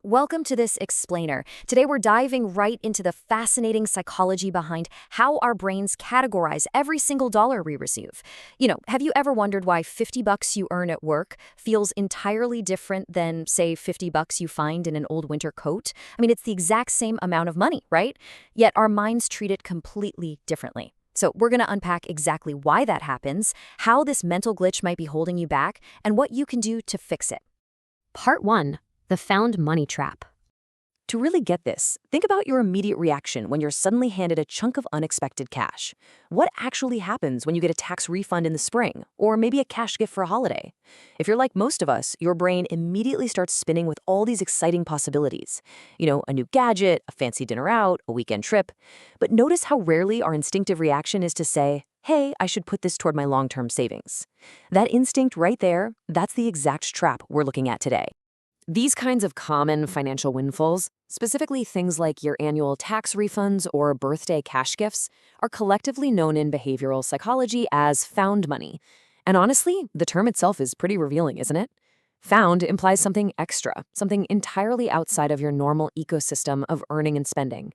Welcome to this explainer. Today we're diving right into the fascinating psychology behind how our brains categorize every single dollar we receive. Have you ever wondered why 50 bucks you earn at work feels entirely different than, say, 50 bucks you find in an old winter coat? I mean, it's the exact same amount of money, right? Yet our minds treat it completely differently. So we're going to unpack exactly why that happens, how this mental glitch might be holding you back, and what you can do to fix it. Part 1. The Found Money Trap. To really get this, think about your immediate reaction when you're suddenly handed a chunk of unexpected cash. What actually happens when you get a tax refund in the spring, or maybe a cash gift for a holiday? If you're like most of us, your brain immediately starts spinning with all these exciting possibilities. A new gadget, a fancy dinner out, a weekend trip. But notice how rarely our instinctive reaction is to say, hey, I should put this toward my long-term savings. That instinct right there, that's the exact trap we're looking at today. These kinds of common financial windfalls, specifically things like your annual tax refunds or birthday cash gifts, are collectively known in behavioral psychology as found money. And honestly, the term itself is pretty revealing, isn't it? Found implies something extra, something entirely outside of your normal ecosystem of earning and spending.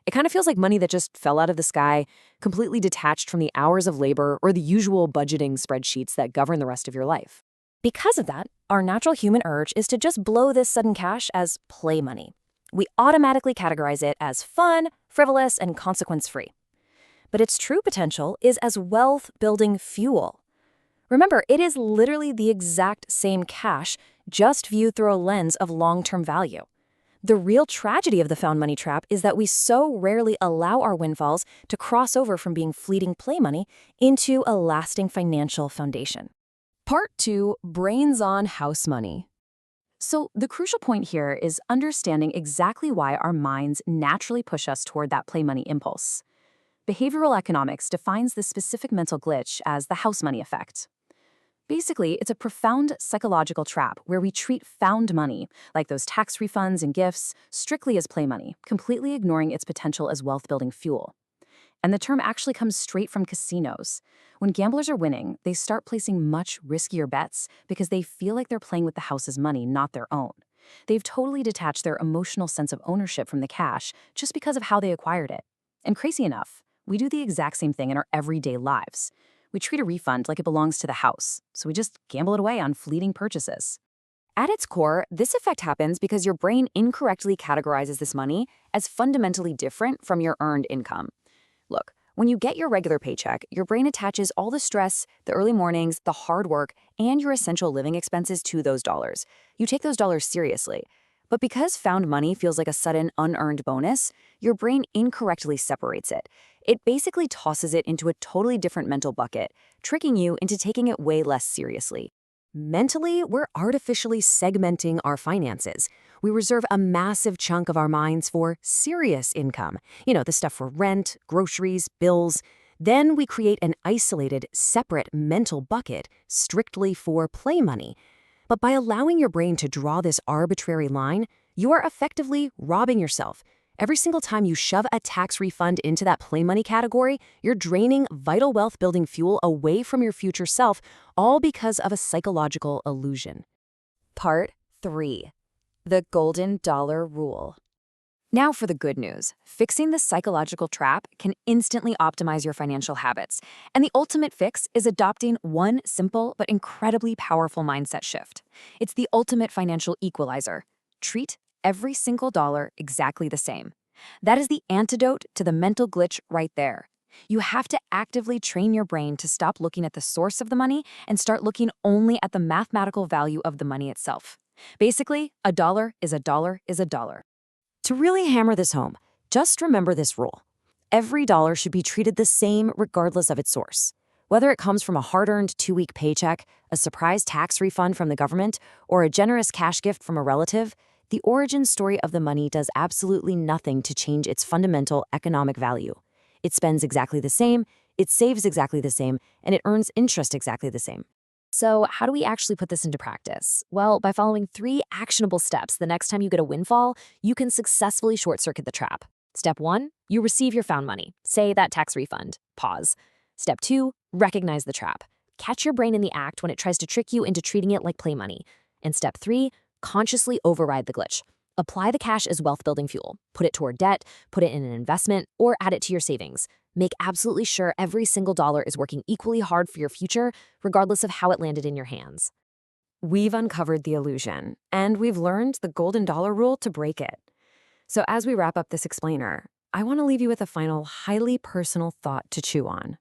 It kind of feels like money that just fell out of the sky, completely detached from the hours of labor or the usual budgeting spreadsheets that govern the rest of your life. Because of that, our natural human urge is to just blow this sudden cash as play money. We automatically categorize it as fun, frivolous, and consequence-free. But its true potential is as wealth-building fuel. Remember, it is literally the exact same cash, just viewed through a lens of long-term value. The real tragedy of the found money trap is that we so rarely allow our windfalls to cross over from being fleeting play money into a lasting financial foundation. Part 2, Brains on House Money. So the crucial point here is understanding exactly why our minds naturally push us toward that play money impulse. Behavioral economics defines this specific mental glitch as the house money effect. Basically, it's a profound psychological trap where we treat found money, like those tax refunds and gifts, strictly as play money, completely ignoring its potential as wealth-building fuel. And the term actually comes straight from casinos. When gamblers are winning, they start placing much riskier bets because they feel like they're playing with the house's money, not their own. They've totally detached their emotional sense of ownership from the cash just because of how they acquired it. And crazy enough, we do the exact same thing in our everyday lives. We treat a refund like it belongs to the house, so we just gamble it away on fleeting purchases. At its core, this effect happens because your brain incorrectly categorizes this money as fundamentally different from your earned income. Look, when you get your regular paycheck, your brain attaches all the stress, the early mornings, the hard work, and your essential living expenses to those dollars. You take those dollars seriously. But because found money feels like a sudden unearned bonus, your brain incorrectly separates it. It basically tosses it into a totally different mental bucket, tricking you into taking it way less seriously. Mentally, we're artificially segmenting our finances. We reserve a massive chunk of our minds for serious income. The stuff for rent, groceries, bills. Then we create an isolated, separate mental bucket strictly for play money. But by allowing your brain to draw this arbitrary line, you are effectively robbing yourself. Every single time you shove a tax refund into that play money category, you're draining vital wealth-building fuel away from your future self, all because of a psychological illusion. Part 3. The Golden Dollar Rule. Now for the good news. Fixing the psychological trap can instantly optimize your financial habits. And the ultimate fix is adopting one simple but incredibly powerful mindset shift. It's the ultimate financial equalizer. Treat every single dollar exactly the same. That is the antidote to the mental glitch right there. You have to actively train your brain to stop looking at the source of the money and start looking only at the mathematical value of the money itself. Basically, a dollar is a dollar is a dollar. To really hammer this home, just remember this rule. Every dollar should be treated the same regardless of its source. Whether it comes from a hard-earned 2-week paycheck, a surprise tax refund from the government, or a generous cash gift from a relative, the origin story of the money does absolutely nothing to change its fundamental economic value. It spends exactly the same, it saves exactly the same, and it earns interest exactly the same. So how do we actually put this into practice? Well, by following 3 actionable steps, the next time you get a windfall, you can successfully short-circuit the trap. Step 1, you receive your found money, say that tax refund. Pause. Step 2, recognize the trap. Catch your brain in the act when it tries to trick you into treating it like play money. And step 3, consciously override the glitch. Apply the cash as wealth-building fuel. Put it toward debt, put it in an investment, or add it to your savings. Make absolutely sure every single dollar is working equally hard for your future, regardless of how it landed in your hands. We've uncovered the illusion, and we've learned the golden dollar rule to break it. So as we wrap up this explainer, I want to leave you with a final, highly personal thought to chew on.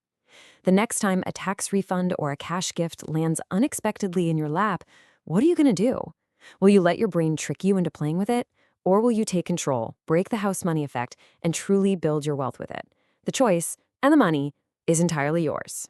The next time a tax refund or a cash gift lands unexpectedly in your lap, what are you going to do? Will you let your brain trick you into playing with it? Or will you take control, break the house money effect, and truly build your wealth with it? The choice, and the money, is entirely yours.